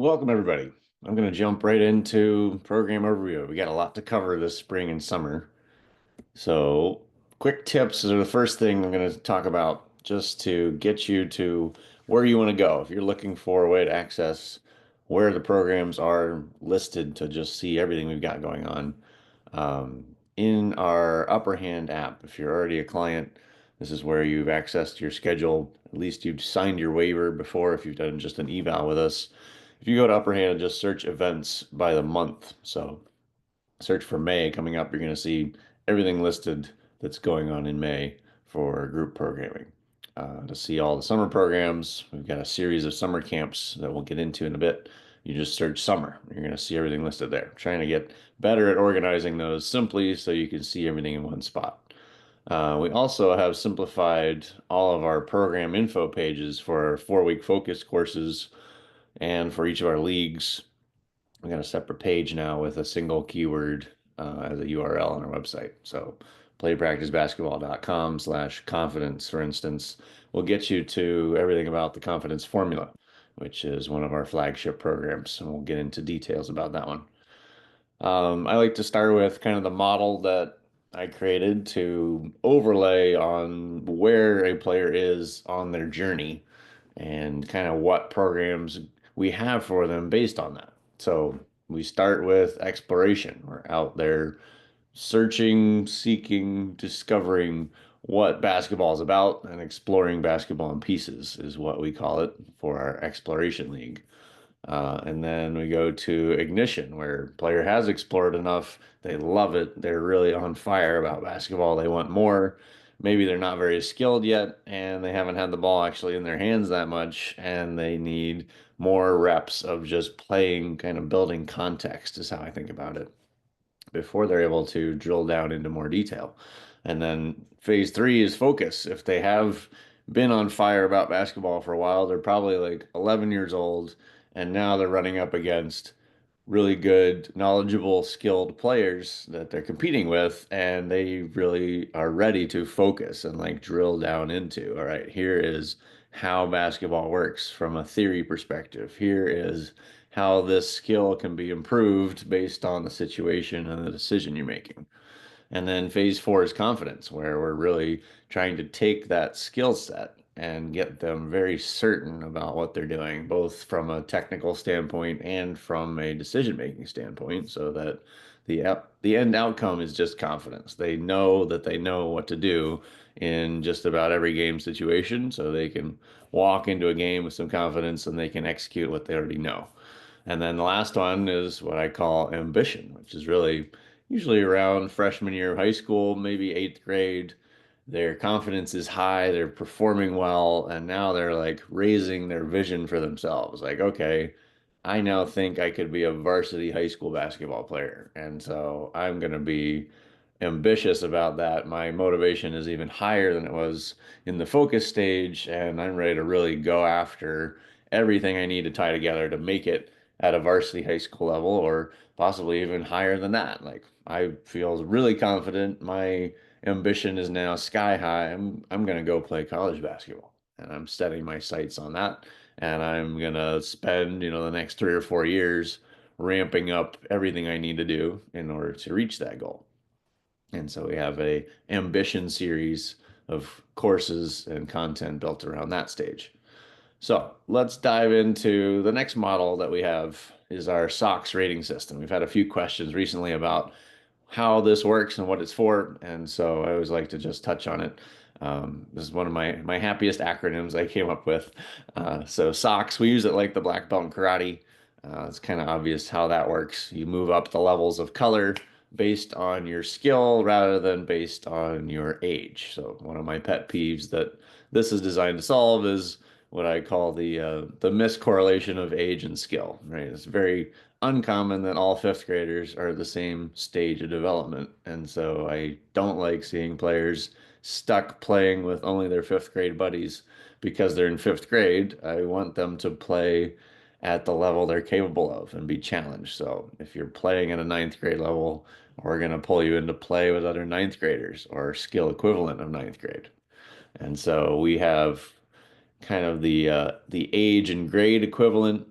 Welcome, everybody. I'm going to jump right into program overview. We got a lot to cover this spring and summer. So, quick tips are the first thing I'm going to talk about just to get you to where you want to go. If you're looking for a way to access where the programs are listed to just see everything we've got going on, in our Upper Hand app, if you're already a client, this is where you've accessed your schedule. At least you've signed your waiver before if you've done just an eval with us. If you go to Upper Hand and just search events by the month, so search for May coming up, you're going to see everything listed that's going on in May for group programming. To see all the summer programs, we've got a series of summer camps that we'll get into in a bit. You just search summer, you're going to see everything listed there. Trying to get better at organizing those simply so you can see everything in one spot. We also have simplified all of our program info pages for our 4-week focus courses and for each of our leagues. We got a separate page now with a single keyword as a URL on our website. So playpracticebasketball.com/confidence, for instance, will get you to everything about the confidence formula, which is one of our flagship programs. And we'll get into details about that one. I like to start with kind of the model that I created to overlay on where a player is on their journey and kind of what programs we have for them based on that. So we start with exploration. We're out there searching, seeking, discovering what basketball is about, and exploring basketball in pieces is what we call it for our exploration league. And then we go to ignition, where player has explored enough, they love it, they're really on fire about basketball, they want more. Maybe they're not very skilled yet, and they haven't had the ball actually in their hands that much, and they need more reps of just playing, kind of building context, is how I think about it, before they're able to drill down into more detail. And then phase three is focus. If they have been on fire about basketball for a while, they're probably like 11 years old, and now they're running up against really good, knowledgeable, skilled players that they're competing with, and they really are ready to focus and like drill down into, all right, here is how basketball works from a theory perspective. Here is how this skill can be improved based on the situation and the decision you're making. And then phase four is confidence, where we're really trying to take that skill set and get them very certain about what they're doing, both from a technical standpoint and from a decision-making standpoint, so that the end outcome is just confidence. They know that they know what to do in just about every game situation, so they can walk into a game with some confidence and they can execute what they already know. And then the last one is what I call ambition, which is really usually around freshman year of high school, maybe eighth grade. Their confidence is high, they're performing well, and now they're like raising their vision for themselves. Like, okay, I now think I could be a varsity high school basketball player. And so I'm going to be ambitious about that. My motivation is even higher than it was in the focus stage, and I'm ready to really go after everything I need to tie together to make it at a varsity high school level or possibly even higher than that. Like I feel really confident. My ambition is now sky high. I'm gonna go play college basketball, and I'm setting my sights on that. And I'm gonna spend, the next 3 or 4 years ramping up everything I need to do in order to reach that goal. And so we have a ambition series of courses and content built around that stage. So let's dive into the next model that we have is our SOX rating system. We've had a few questions recently about how this works and what it's for, and so I always like to just touch on it. This is one of my happiest acronyms I came up with. So SOX, we use it like the black belt in karate. It's kind of obvious how that works. You move up the levels of color based on your skill rather than based on your age. So one of my pet peeves that this is designed to solve is what I call the miscorrelation of age and skill, right? It's very uncommon that all fifth graders are at the same stage of development. And so I don't like seeing players stuck playing with only their fifth grade buddies because they're in fifth grade. I want them to play at the level they're capable of and be challenged. So if you're playing at a ninth grade level, we're going to pull you into play with other ninth graders or skill equivalent of ninth grade. And so we have kind of the age and grade equivalent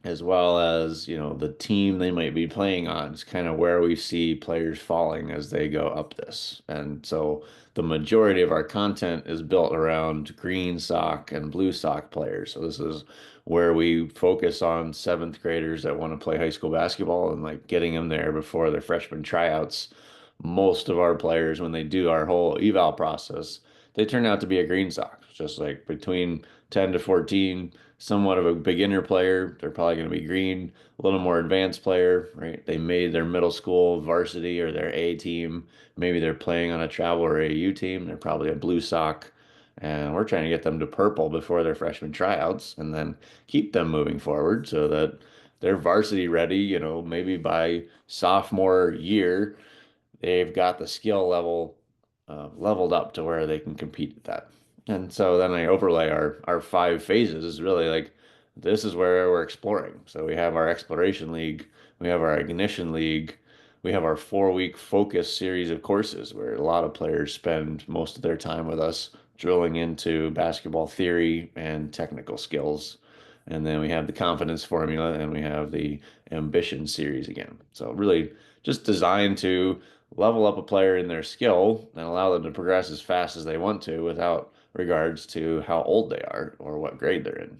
as well as, the team they might be playing on. It's kind of where we see players falling as they go up this. And so the majority of our content is built around green sock and blue sock players. So this is where we focus on seventh graders that want to play high school basketball and like getting them there before their freshman tryouts. Most of our players, when they do our whole eval process, they turn out to be a green sock, just like between 10 to 14, somewhat of a beginner player. They're probably going to be green, a little more advanced player, right? They made their middle school varsity or their A team. Maybe they're playing on a travel or AU team. They're probably a blue sock. And we're trying to get them to purple before their freshman tryouts and then keep them moving forward so that they're varsity ready, maybe by sophomore year they've got the skill level leveled up to where they can compete at that. And so then I overlay our five phases is really like this is where we're exploring. So we have our exploration league, we have our ignition league, we have our 4 week focus series of courses where a lot of players spend most of their time with us drilling into basketball theory and technical skills. And then we have the confidence formula and we have the ambition series again. So really just designed to level up a player in their skill and allow them to progress as fast as they want to without regards to how old they are or what grade they're in.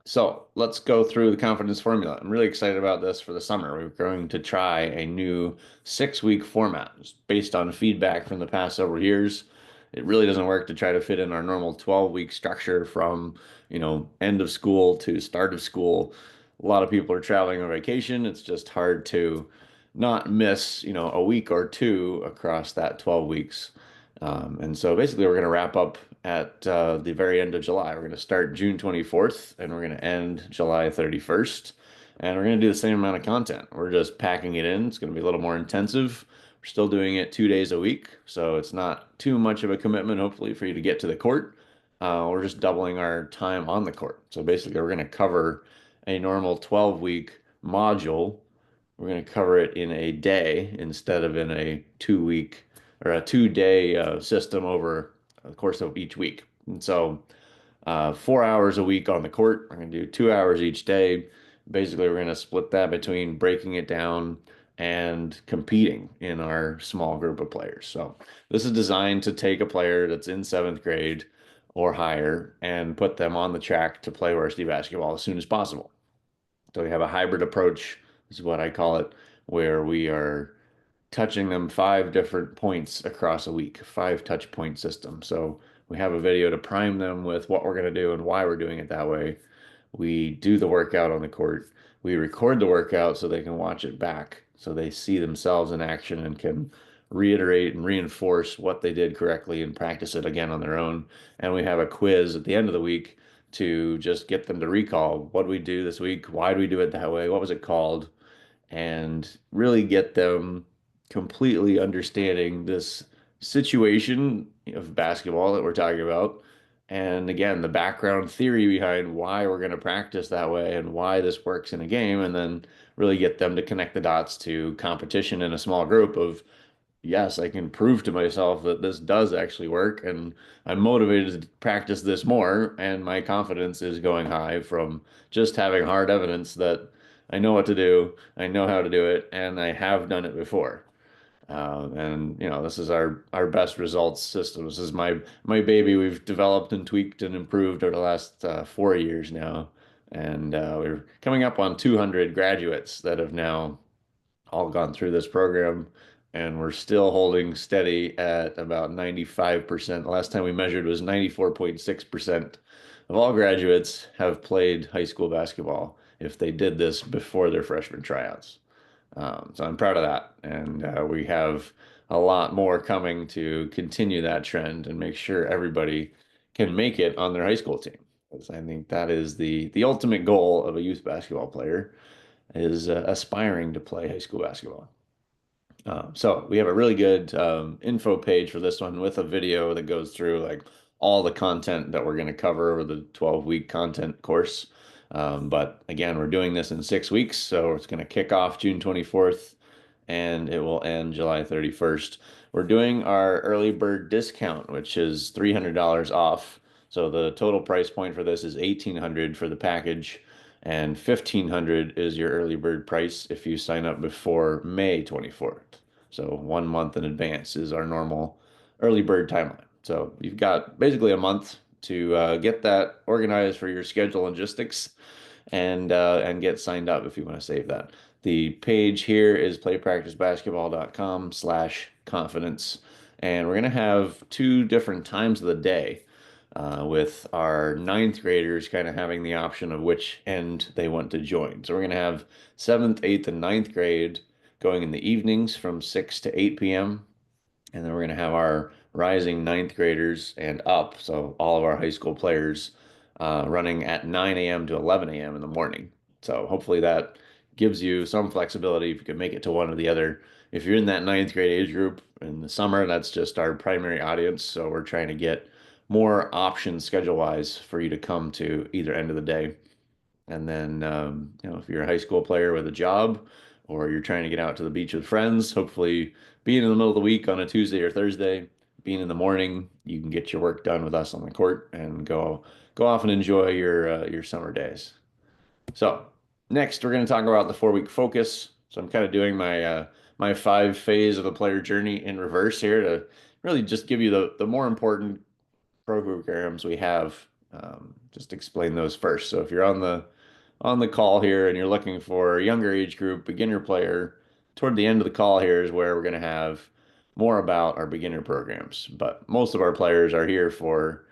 So let's go through the confidence formula. I'm really excited about this for the summer. We're going to try a new 6 week format just based on feedback from the past several years. It really doesn't work to try to fit in our normal 12-week structure from, end of school to start of school. A lot of people are traveling on vacation. It's just hard to not miss, a week or two across that 12 weeks. And so basically, we're going to wrap up at the very end of July. We're going to start June 24th and we're going to end July 31st. And we're going to do the same amount of content. We're just packing it in. It's going to be a little more intensive. We're still doing it 2 days a week. So it's not too much of a commitment, hopefully, for you to get to the court. We're just doubling our time on the court. So basically, we're going to cover a normal 12-week module. We're going to cover it in a day instead of in a 2 week or a 2 day system over the course of each week. And so 4 hours a week on the court. We're going to do 2 hours each day. Basically, we're going to split that between breaking it down and competing in our small group of players. So this is designed to take a player that's in seventh grade or higher and put them on the track to play varsity basketball as soon as possible. So we have a hybrid approach, is what I call it, where we are touching them 5 different points across a week, 5 touch point system. So we have a video to prime them with what we're going to do and why we're doing it that way. We do the workout on the court. We record the workout so they can watch it back, so they see themselves in action and can reiterate and reinforce what they did correctly and practice it again on their own. And we have a quiz at the end of the week to just get them to recall what we do this week, why do we do it that way, what was it called, and really get them completely understanding this situation of basketball that we're talking about. And again, the background theory behind why we're going to practice that way and why this works in a game, and then really get them to connect the dots to competition in a small group of, yes, I can prove to myself that this does actually work, and I'm motivated to practice this more, and my confidence is going high from just having hard evidence that I know what to do, I know how to do it, and I have done it before. And this is our best results system. This is my baby. We've developed and tweaked and improved over the last 4 years now, and we're coming up on 200 graduates that have now all gone through this program, and we're still holding steady at about 95%. The last time we measured was 94.6% of all graduates have played high school basketball if they did this before their freshman tryouts. So I'm proud of that, and we have a lot more coming to continue that trend and make sure everybody can make it on their high school team. Because I think that is the ultimate goal of a youth basketball player is aspiring to play high school basketball. So we have a really good info page for this one with a video that goes through like all the content that we're going to cover over the 12-week content course. But again, we're doing this in 6 weeks, so it's going to kick off June 24th and it will end July 31st. We're doing our early bird discount, which is $300 off. So the total price point for this is $1,800 for the package. and 1,500 is your early bird price if you sign up before May 24th. So 1 month in advance is our normal early bird timeline. So you've got basically a month to get that organized for your schedule and logistics and get signed up if you want to save that. The page here is playpracticebasketball.com/confidence. And we're going to have two different times of the day with our ninth graders kind of having the option of which end they want to join. So we're going to have seventh, eighth, and ninth grade going in the evenings from 6 to 8 p.m. And then we're going to have our rising ninth graders and up, so all of our high school players running at 9 a.m. to 11 a.m. in the morning. So hopefully that gives you some flexibility if you can make it to one or the other. If you're in that ninth grade age group in the summer, that's just our primary audience. So we're trying to get more options schedule-wise for you to come to either end of the day. And then, if you're a high school player with a job or you're trying to get out to the beach with friends, hopefully being in the middle of the week on a Tuesday or Thursday, being in the morning, you can get your work done with us on the court and go off and enjoy your summer days. So next, we're going to talk about the 4-week focus. So I'm kind of doing my 5 phase of the player journey in reverse here to really just give you the more important programs we have. Just explain those first. So if you're on the call here and you're looking for a younger age group, beginner player, toward the end of the call here is where we're going to have more about our beginner programs. But most of our players are here for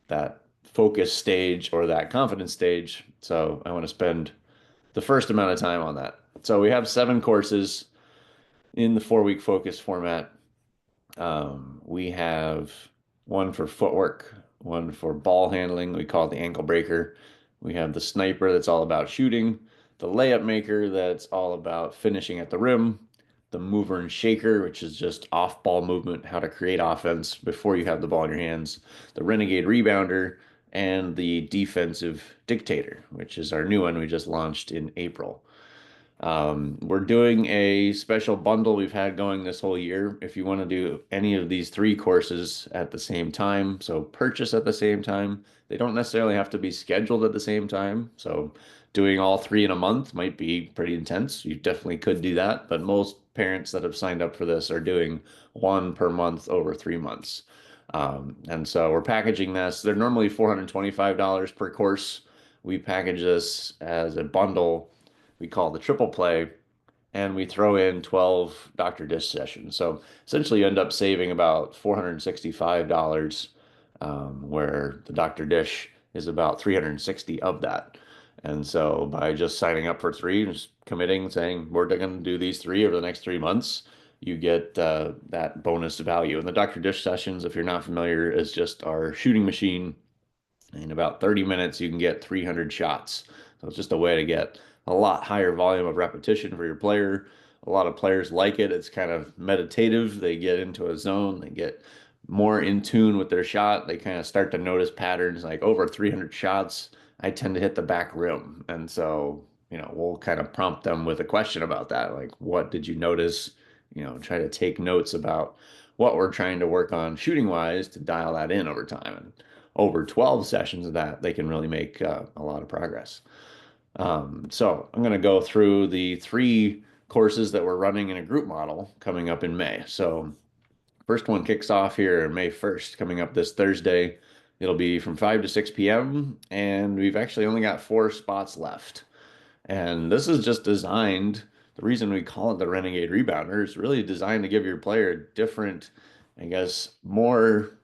that focus stage or that confidence stage. So I want to spend the first amount of time on that. So we have 7 courses in the 4-week focus format. We have one for footwork, one for ball handling. We call it the ankle breaker. We have the sniper that's all about shooting, the layup maker that's all about finishing at the rim, the mover and shaker, which is just off ball movement, how to create offense before you have the ball in your hands, the renegade rebounder, and the defensive dictator, which is our new one we just launched in April. We're doing a special bundle we've had going this whole year. If you want to do any of these 3 courses at the same time, so purchase at the same time, they don't necessarily have to be scheduled at the same time. So doing all 3 in a month might be pretty intense. You definitely could do that, but most parents that have signed up for this are doing one per month over 3 months. And so we're packaging this. They're normally $425 per course. We package this as a bundle we call the triple play, and we throw in 12 Dr. Dish sessions. So essentially, you end up saving about $465, where the Dr. Dish is about 360 of that. And so by just signing up for 3, just committing, saying we're going to do these 3 over the next 3 months, you get that bonus value. And the Dr. Dish sessions, if you're not familiar, is just our shooting machine. In about 30 minutes, you can get 300 shots. So it's just a way to get a lot higher volume of repetition for your player. A lot of players like it. It's kind of meditative. They get into a zone. They get more in tune with their shot. They kind of start to notice patterns like over 300 shots, I tend to hit the back rim. And so, we'll kind of prompt them with a question about that. Like, what did you notice? Try to take notes about what we're trying to work on shooting wise to dial that in over time. And over 12 sessions of that, they can really make a lot of progress. So I'm going to go through the 3 courses that we're running in a group model coming up in May. So first one kicks off here May 1st, coming up this Thursday. It'll be from 5 to 6 p.m. and we've actually only got 4 spots left. And this is just designed, the reason we call it the Renegade Rebounder is really designed to give your player a different, I guess, more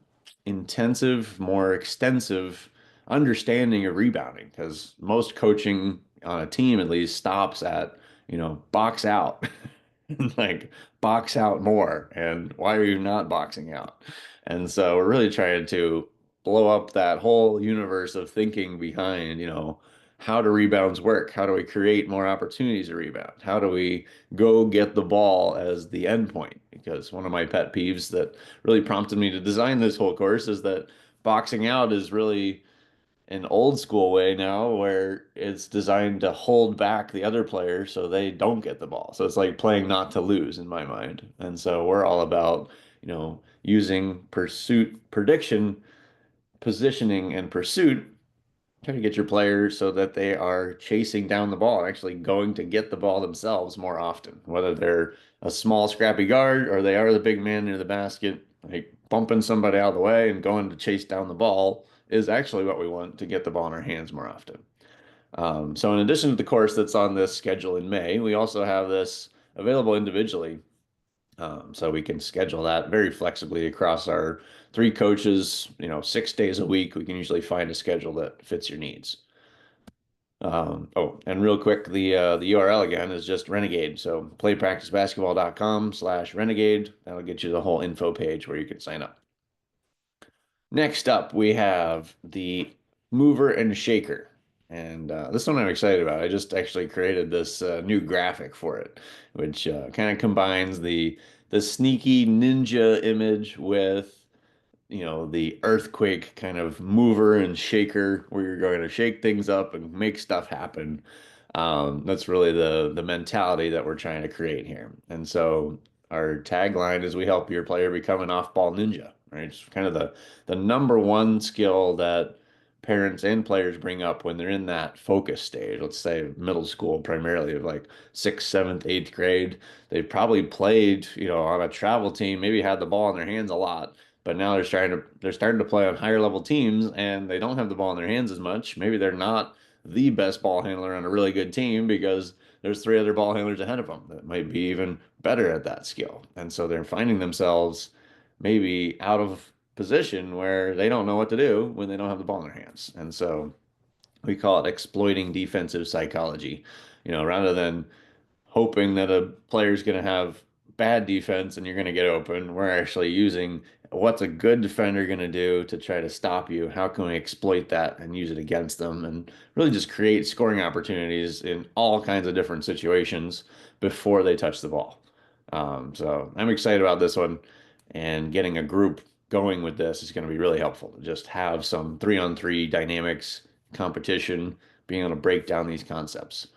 intensive, more extensive understanding of rebounding because most coaching on a team at least stops at, box out, like box out more. And why are you not boxing out? And so we're really trying to blow up that whole universe of thinking behind, how do rebounds work? How do we create more opportunities to rebound? How do we go get the ball as the end point? Because one of my pet peeves that really prompted me to design this whole course is that boxing out is really an old school way now where it's designed to hold back the other player so they don't get the ball. So it's like playing not to lose in my mind. And so we're all about, using pursuit, prediction, positioning, and pursuit Try to get your players so that they are chasing down the ball and actually going to get the ball themselves more often, whether they're a small, scrappy guard or they are the big man near the basket, like bumping somebody out of the way and going to chase down the ball is actually what we want to get the ball in our hands more often. So in addition to the course that's on this schedule in May, we also have this available individually. So we can schedule that very flexibly across our three coaches, 6 days a week. We can usually find a schedule that fits your needs. Oh, and real quick, the URL again is just Renegade. So playpracticebasketball.com/renegade. That'll get you the whole info page where you can sign up. Next up, we have the mover and shaker. And this one I'm excited about. I just actually created this new graphic for it, which kind of combines the sneaky ninja image with the earthquake kind of mover and shaker where you're going to shake things up and make stuff happen. That's really the mentality that we're trying to create here. And so our tagline is we help your player become an off-ball ninja, right? It's kind of the number one skill that parents and players bring up when they're in that focus stage. Let's say middle school, primarily of like sixth, seventh, eighth grade. They've probably played, on a travel team, maybe had the ball in their hands a lot, but now they're starting to play on higher level teams and they don't have the ball in their hands as much. Maybe they're not the best ball handler on a really good team because there's three other ball handlers ahead of them that might be even better at that skill. And so they're finding themselves maybe out of position where they don't know what to do when they don't have the ball in their hands. And so we call it exploiting defensive psychology. Rather than hoping that a player's going to have bad defense and you're going to get open. We're actually using what's a good defender going to do to try to stop you? How can we exploit that and use it against them and really just create scoring opportunities in all kinds of different situations before they touch the ball? So I'm excited about this one and getting a group going with this is going to be really helpful to just have some 3-on-3 dynamics, competition, being able to break down these concepts.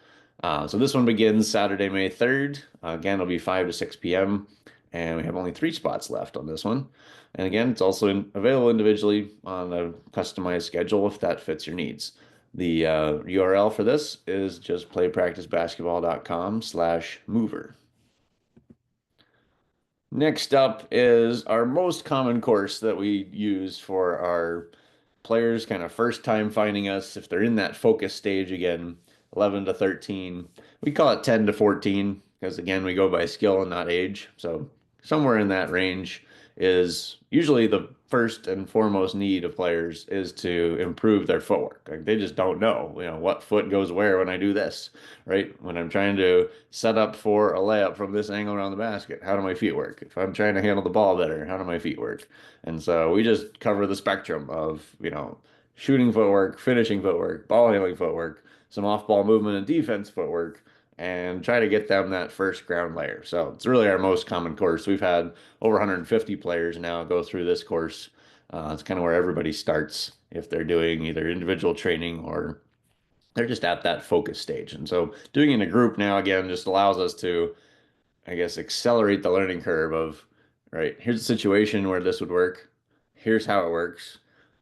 So this one begins Saturday, May 3rd. Again, it'll be 5 to 6 p.m. And we have only 3 spots left on this one. And again, it's also available individually on a customized schedule if that fits your needs. The URL for this is just playpracticebasketball.com/mover. Next up is our most common course that we use for our players kind of first time finding us. If they're in that focus stage again, 11 to 13, we call it 10 to 14 because again, we go by skill and not age. So somewhere in that range is usually the first and foremost need of players is to improve their footwork. Like they just don't know, what foot goes where when I do this, right? When I'm trying to set up for a layup from this angle around the basket, how do my feet work? If I'm trying to handle the ball better, how do my feet work? And so we just cover the spectrum of, shooting footwork, finishing footwork, ball handling footwork, some off-ball movement and defense footwork, and try to get them that first ground layer. So it's really our most common course. We've had over 150 players now go through this course. It's kind of where everybody starts if they're doing either individual training or they're just at that focus stage. And so doing it in a group now, again, just allows us to, I guess, accelerate the learning curve of, right, here's a situation where this would work. Here's how it works.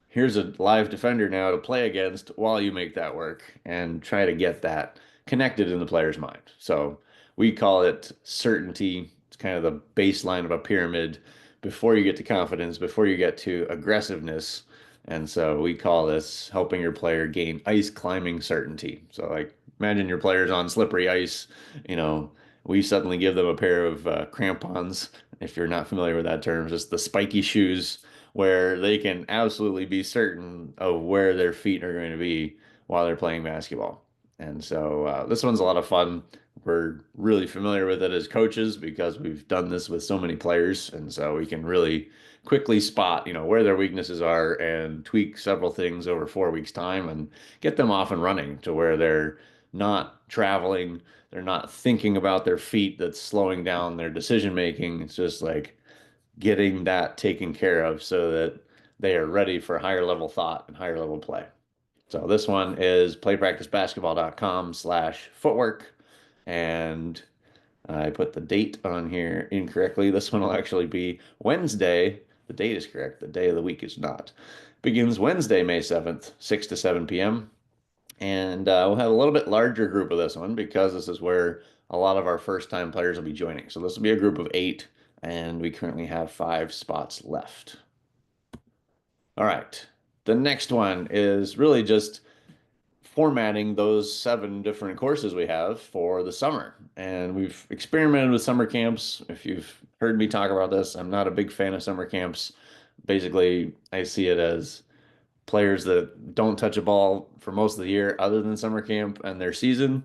Here's a live defender now to play against while you make that work and try to get that connected in the player's mind. So we call it certainty. It's kind of the baseline of a pyramid before you get to confidence, before you get to aggressiveness. And so we call this helping your player gain ice climbing certainty. So like imagine your player's on slippery ice, you know, we suddenly give them a pair of crampons. If you're not familiar with that term, just the spiky shoes where they can absolutely be certain of where their feet are going to be while they're playing basketball. And so this one's a lot of fun. We're really familiar with it as coaches because we've done this with so many players. And so we can really quickly spot, where their weaknesses are and tweak several things over 4 weeks' time and get them off and running to where they're not traveling, they're not thinking about their feet that's slowing down their decision making. It's just like getting that taken care of so that they are ready for higher level thought and higher level play. So this one is playpracticebasketball.com/footwork. And I put the date on here incorrectly. This one will actually be Wednesday. The date is correct. The day of the week is not. begins Wednesday, May 7th, 6 to 7 p.m. And we'll have a little bit larger group of this one because this is where a lot of our first-time players will be joining. So this will be a group of 8, and we currently have 5 spots left. All right. The next one is really just formatting those 7 different courses we have for the summer. And we've experimented with summer camps. If you've heard me talk about this, I'm not a big fan of summer camps. Basically, I see it as players that don't touch a ball for most of the year other than summer camp and their season.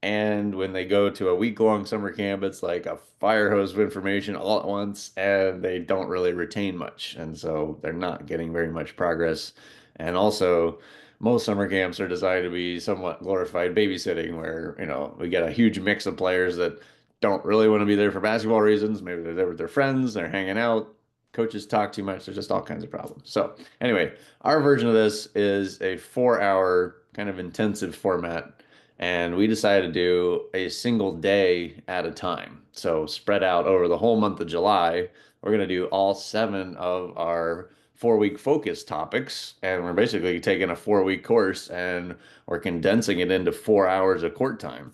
And when they go to a week-long summer camp, it's like a fire hose of information all at once, and they don't really retain much. And so they're not getting very much progress. And also, most summer camps are designed to be somewhat glorified babysitting, where, we get a huge mix of players that don't really want to be there for basketball reasons. Maybe they're there with their friends, they're hanging out, coaches talk too much, there's just all kinds of problems. So anyway, our version of this is a 4-hour kind of intensive format, and we decided to do a single day at a time. So spread out over the whole month of July, we're going to do all 7 of our 4-week focus topics, and we're basically taking a 4-week course and we're condensing it into 4 hours of court time.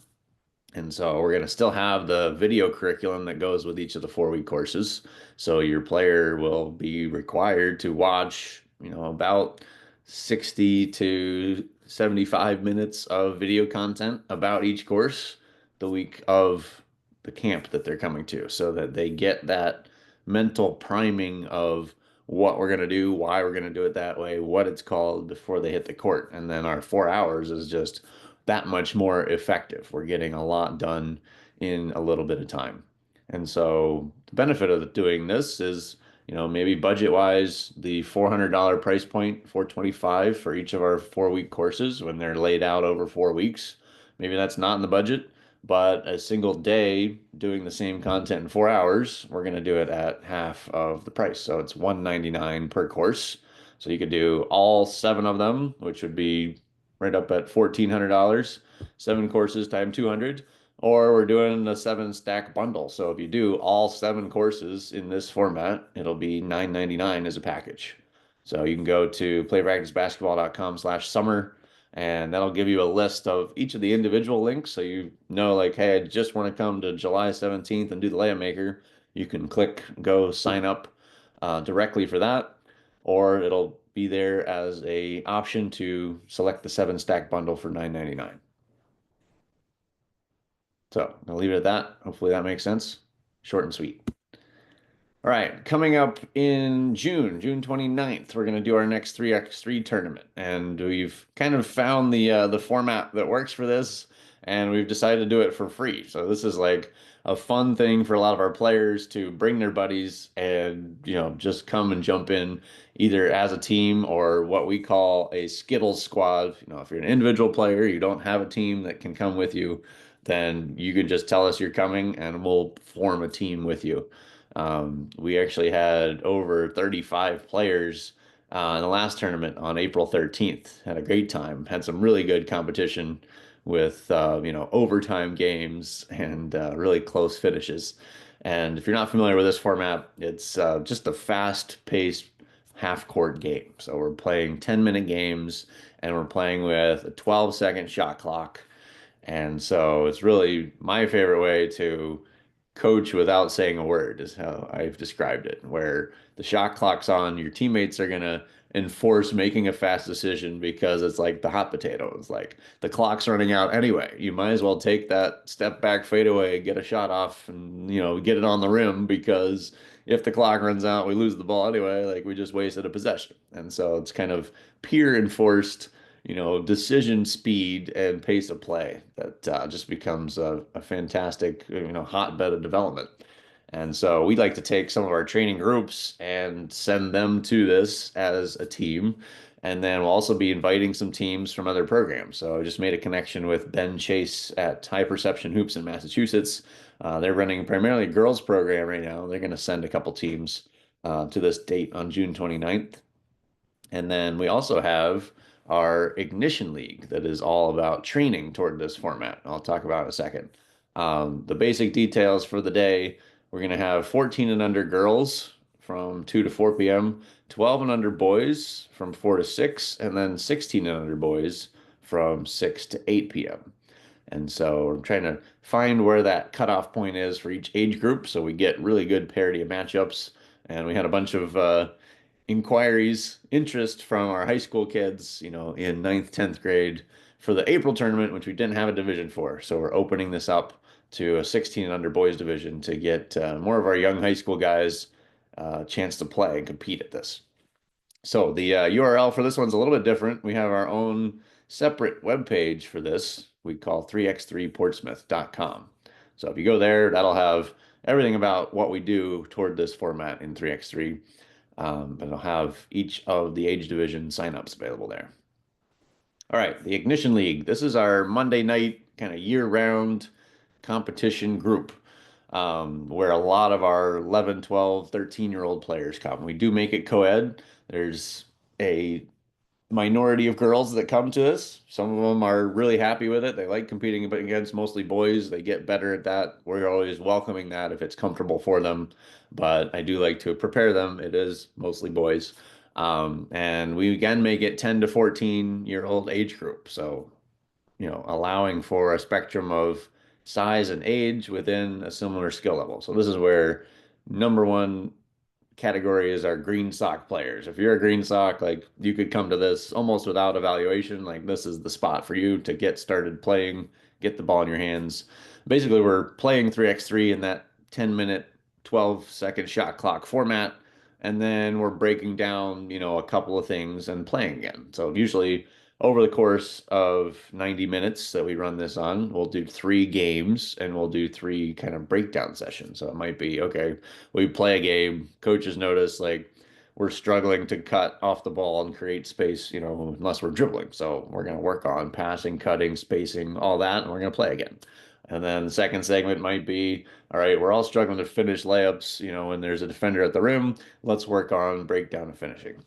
And so we're going to still have the video curriculum that goes with each of the 4-week courses. So your player will be required to watch, about 60 to 75 minutes of video content about each course the week of the camp that they're coming to, so that they get that mental priming of what we're going to do, why we're going to do it that way, what it's called before they hit the court. And then our 4 hours is just that much more effective. We're getting a lot done in a little bit of time. And so the benefit of doing this is, maybe budget wise, the $400 price point, $425 for each of our 4-week courses when they're laid out over 4 weeks. Maybe that's not in the budget, but a single day doing the same content in 4 hours, we're going to do it at half of the price. So it's $199 per course. So you could do all 7 of them, which would be right up at $1,400, 7 courses times 200, or we're doing a 7-stack bundle. So if you do all 7 courses in this format, it'll be $999 as a package. So you can go to playpracticebasketball.com/summer, and that'll give you a list of each of the individual links. So like, hey, I just want to come to July 17th and do the layup maker. You can click go sign up directly for that, or it'll be there as a option to select the 7-stack bundle for $999. So I'll leave it at that. Hopefully that makes sense. Short and sweet. All right, coming up in June 29th, we're going to do our next 3x3 tournament. And we've kind of found the format that works for this, and we've decided to do it for free. So this is like a fun thing for a lot of our players to bring their buddies and, just come and jump in either as a team or what we call a Skittles squad. If you're an individual player, you don't have a team that can come with you, then you can just tell us you're coming and we'll form a team with you. We actually had over 35 players in the last tournament on April 13th. Had a great time. Had some really good competition with overtime games and really close finishes. And if you're not familiar with this format, it's just a fast-paced half-court game. So we're playing 10-minute games, and we're playing with a 12-second shot clock. And so it's really my favorite way to coach without saying a word is how I've described it, where the shot clock's on, your teammates are going to enforce making a fast decision because it's like the hot potato. It's like the clock's running out anyway. You might as well take that step back fadeaway, get a shot off, and get it on the rim, because if the clock runs out, we lose the ball anyway. Like, we just wasted a possession. And so it's kind of peer enforced, decision speed and pace of play that just becomes a fantastic, hotbed of development. And so we'd like to take some of our training groups and send them to this as a team. And then we'll also be inviting some teams from other programs. So I just made a connection with Ben Chase at High Perception Hoops in Massachusetts. They're running primarily a girls program right now. They're going to send a couple teams to this date on June 29th. And then we also have our Ignition League that is all about training toward this format. I'll talk about in a second. The basic details for the day, we're going to have 14 and under girls from 2 to 4 p.m., 12 and under boys from 4 to 6, and then 16 and under boys from 6 to 8 p.m. And so I'm trying to find where that cutoff point is for each age group so we get really good parity of matchups. And we had a bunch of inquiries, interest from our high school kids, in ninth, 10th grade for the April tournament, which we didn't have a division for. So we're opening this up to a 16 and under boys division to get more of our young high school guys a chance to play and compete at this. So the URL for this one's a little bit different. We have our own separate web page for this we call 3x3portsmouth.com. So if you go there, that'll have everything about what we do toward this format in 3x3. But it'll have each of the age division signups available there. All right, the Ignition League. This is our Monday night kind of year-round competition group where a lot of our 11, 12, 13-year-old players come. We do make it co-ed. There's a minority of girls that come to us. Some of them are really happy with it. They like competing against mostly boys. They get better at that. We're always welcoming that if it's comfortable for them. But I do like to prepare them. It is mostly boys. And we again make it 10 to 14-year-old age group. So, allowing for a spectrum of size and age within a similar skill level. So this is where number one category is our green sock players. If you're a green sock, like you could come to this almost without evaluation. Like this is the spot for you to get started playing, get the ball in your hands. Basically, we're playing 3x3 in that 10-minute, 12-second shot clock format. And then we're breaking down, a couple of things and playing again. So usually over the course of 90 minutes that we run this on, we'll do 3 games and we'll do 3 kind of breakdown sessions. So it might be, okay, we play a game, coaches notice like we're struggling to cut off the ball and create space, unless we're dribbling. So we're going to work on passing, cutting, spacing, all that, and we're going to play again. And then the second segment might be, all right, we're all struggling to finish layups, when there's a defender at the rim, let's work on breakdown and finishing.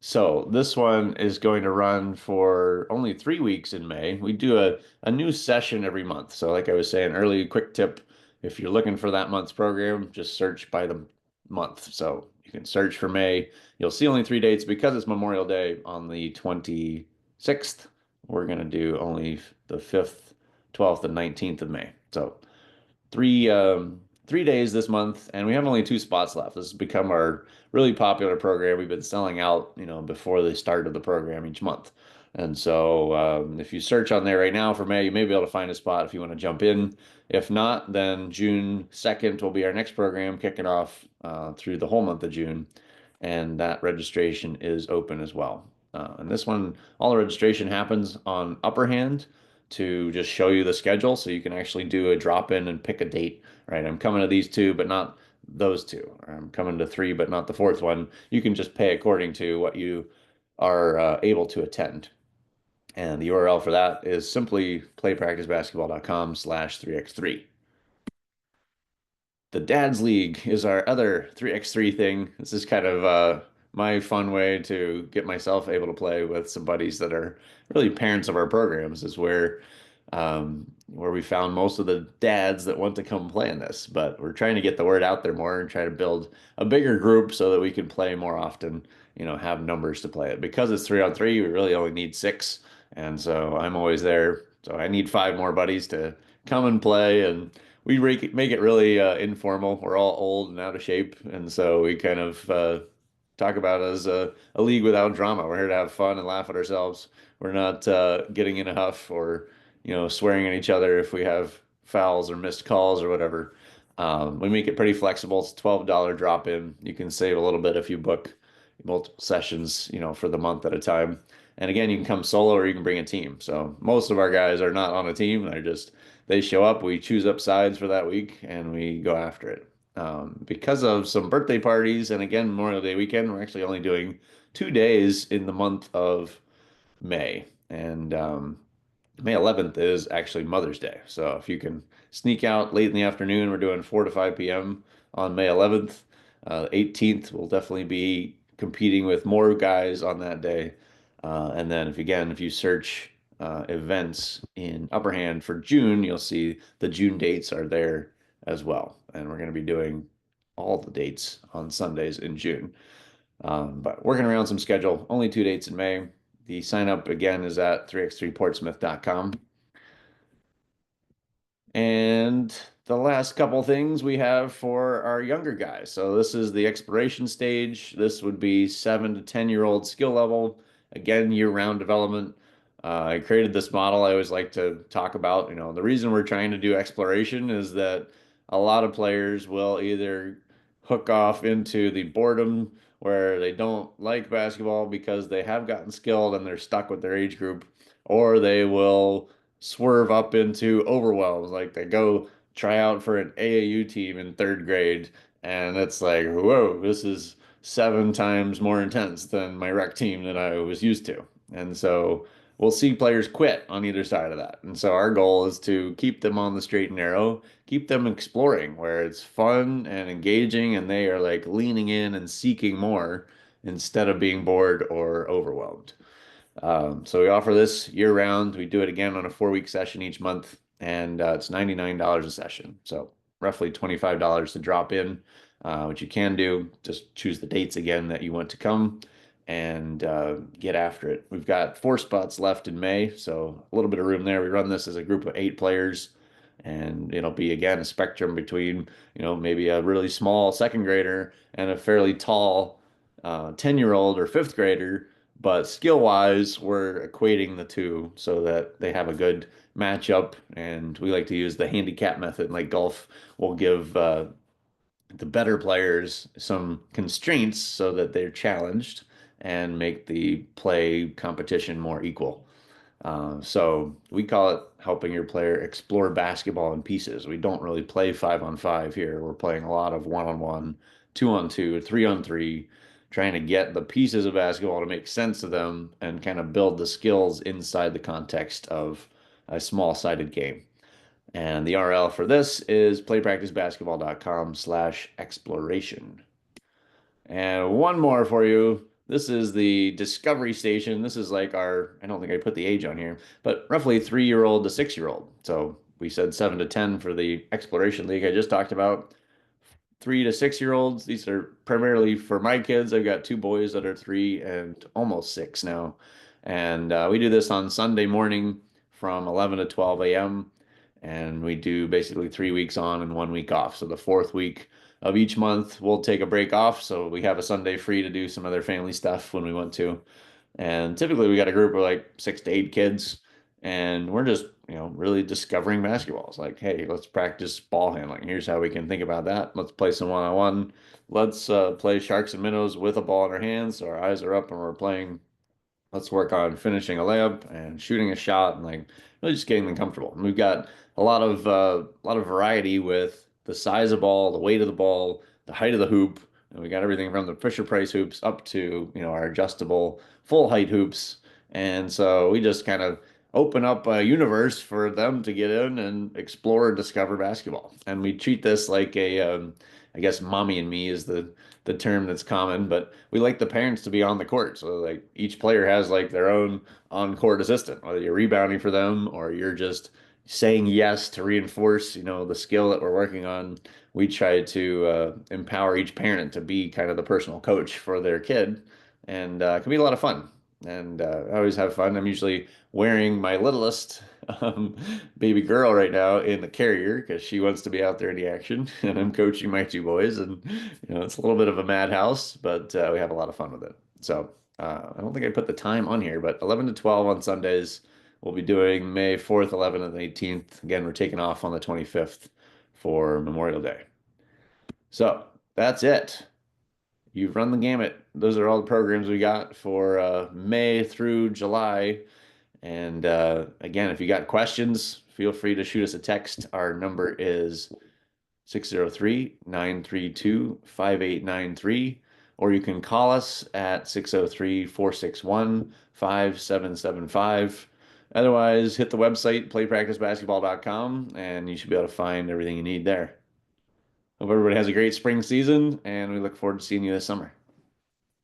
So this one is going to run for only 3 weeks in May. We do a new session every month. So like I was saying early, quick tip, if you're looking for that month's program, just search by the month. So you can search for May. You'll see only 3 dates because it's Memorial Day on the 26th. We're going to do only the 5th, 12th, and 19th of May. So three 3 days this month, and we have only 2 spots left. This has become our really popular program. We've been selling out, before the start of the program each month. And so if you search on there right now for May, you may be able to find a spot if you want to jump in. If not, then June 2nd will be our next program, kicking off through the whole month of June. And that registration is open as well. And this one, all the registration happens on Upper Hand to just show you the schedule so you can actually do a drop in and pick a date, right? I'm coming to these 2, but not those 2. Or I'm coming to 3, but not the 4th one. You can just pay according to what you are able to attend. And the URL for that is simply playpracticebasketball.com/3x3. The Dads League is our other 3x3 thing. This is kind of my fun way to get myself able to play with some buddies that are really parents of our programs, is where we found most of the dads that want to come play in this. But we're trying to get the word out there more and try to build a bigger group so that we can play more often, have numbers to play it. Because it's 3-on-3, we really only need 6. And so I'm always there. So I need 5 more buddies to come and play, and we make it really informal. We're all old and out of shape, and so we kind of talk about it as a league without drama. We're here to have fun and laugh at ourselves. We're not getting in a huff or swearing at each other if we have fouls or missed calls or whatever. We make it pretty flexible. It's a $12 drop in. You can save a little bit if you book multiple sessions, for the month at a time. And again, you can come solo or you can bring a team. So most of our guys are not on a team. They show up, we choose up sides for that week, and we go after it. Because of some birthday parties and again, Memorial Day weekend, we're actually only doing 2 days in the month of May. And May 11th is actually Mother's Day. So if you can sneak out late in the afternoon, we're doing 4 to 5 p.m. on May 11th. 18th, we'll definitely be competing with more guys on that day. And then if you search events in Upper Hand for June, you'll see the June dates are there as well. And we're going to be doing all the dates on Sundays in June. But working around some schedule, only 2 dates in May. The sign up again is at 3x3portsmouth.com. And the last couple things we have for our younger guys. So this is the exploration stage. This would be 7 to 10-year-old skill level. Again, year-round development. I created this model I always like to talk about. The reason we're trying to do exploration is that a lot of players will either hook off into the boredom where they don't like basketball because they have gotten skilled and they're stuck with their age group, or they will swerve up into overwhelms. Like they go try out for an AAU team in third grade, and it's like, whoa, this is 7 times more intense than my rec team that I was used to. And so we'll see players quit on either side of that. And so our goal is to keep them on the straight and narrow, keep them exploring where it's fun and engaging, and they are like leaning in and seeking more instead of being bored or overwhelmed. So we offer this year round. We do it again on a 4 week session each month, and it's $99 a session. So roughly $25 to drop in, which you can do. Just choose the dates again that you want to come and get after it. We've got 4 spots left in May, so a little bit of room there. We run this as a group of 8 players, and it'll be again a spectrum between, maybe a really small second grader and a fairly tall 10-year-old or fifth grader, but skill wise, we're equating the two so that they have a good matchup. And we like to use the handicap method, like golf will give the better players some constraints so that they're challenged and make the play competition more equal. So we call it helping your player explore basketball in pieces. We don't really play 5-on-5 here. We're playing a lot of 1-on-1, 2-on-2, 3-on-3, trying to get the pieces of basketball to make sense of them and kind of build the skills inside the context of a small-sided game. And the URL for this is playpracticebasketball.com/exploration. And one more for you. This is the Discovery Station. This is like I don't think I put the age on here, but roughly 3-year-old to 6-year-old. So we said 7 to 10 for the Exploration League I just talked about. 3 to 6-year-olds. These are primarily for my kids. I've got 2 boys that are 3 and almost 6 now. And we do this on Sunday morning from 11 to 12 a.m. And we do basically 3 weeks on and 1 week off. So the fourth week of each month, we'll take a break off. So we have a Sunday free to do some other family stuff when we want to. And typically we got a group of like 6 to 8 kids, and we're just, really discovering basketball. It's like, hey, let's practice ball handling. Here's how we can think about that. Let's play some one-on-one. Let's play sharks and minnows with a ball in our hands. So our eyes are up and we're playing. Let's work on finishing a layup and shooting a shot and like really just getting them comfortable. And we've got a lot of variety with the size of ball, the weight of the ball, the height of the hoop, and we got everything from the Fisher Price hoops up to, our adjustable full height hoops. And so we just kind of open up a universe for them to get in and explore and discover basketball. And we treat this like I guess mommy and me is the term that's common, but we like the parents to be on the court. So like each player has like their own on-court assistant, whether you're rebounding for them or you're just saying yes to reinforce, the skill that we're working on. We try to empower each parent to be kind of the personal coach for their kid, and it can be a lot of fun. And I always have fun. I'm usually wearing my littlest um, baby girl right now in the carrier because she wants to be out there in the action, and I'm coaching my 2 boys, and it's a little bit of a madhouse, but we have a lot of fun with it. So I don't think I put the time on here, but 11 to 12 on Sundays. We'll be doing May 4th, 11th, and 18th. Again, we're taking off on the 25th for Memorial Day. So that's it. You've run the gamut. Those are all the programs we got for May through July. And again, if you got questions, feel free to shoot us a text. Our number is 603-932-5893, or you can call us at 603-461-5775. Otherwise, hit the website, playpracticebasketball.com, and you should be able to find everything you need there. Hope everybody has a great spring season, and we look forward to seeing you this summer.